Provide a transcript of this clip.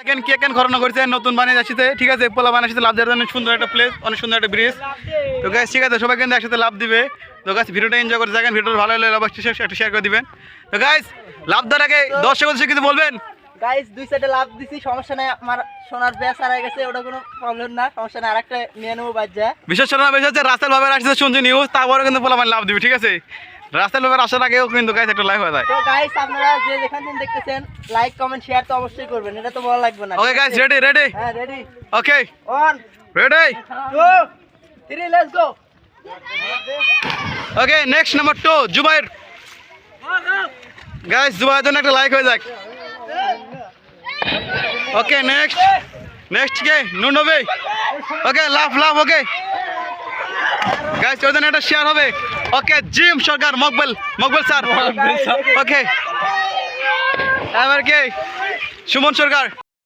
দেখেন কে কেন ঘটনা করছে নতুন বানিয়ে আসছে, ঠিক আছে, পোলা বানিয়ে লাভ দেওয়ার জন্য সুন্দর একটা প্লেস, অনেক সুন্দর একটা ব্রিজ। তো গাইস ঠিক আছে, সবাই কিন্তু একসাথে লাভ দিবে। তো গাইস ভিডিওটা এনজয় করতে থাকেন, ভিডিওটা ভালো হলে অবশ্যই একটু শেয়ার করে দিবেন। তো গাইস লাভ দেওয়ার আগে দর্শক কিছু বলবেন? গাইস দুই সাইডে লাভ দিছি, সমস্যা নাই, আমার সোনার ব্যাস হারাই গেছে, ওটা কোনো প্রবলেম না, সমস্যা নাই, আরেকটা নিয়ে নেবো বাজ্যা। বিশেষ করে বেশি হচ্ছে রাসেল ভাবের আসছে শুনছি নিউজ, তারপরে কিন্তু পোলা লাভ দিবে, ঠিক আছে। রাসেল ভাবের আসার আগেও কিন্তু গাইস একটা লাইভ হয়ে যায়। তো গাইস আপনারা যে যেখান থেকে দেখতেছেন লাইক কমেন্ট শেয়ার তো অবশ্যই করবেন, এটা তো বলা লাগবে না। Okay guys ready ready? হ্যাঁ ready. Okay 1 ready 2 3 let's go. Okay next number 2 Zubair. Guys Zubair জন্য একটা লাইক হয়ে যাক। ওকে নেক্সট কে নুনবে। ওকে লাভ ওকে গাইস ওই জন্য একটা শেয়ার হবে। ওকে জিম সরকার মকবুল স্যার। ওকে এবার কে সুমন সরকার।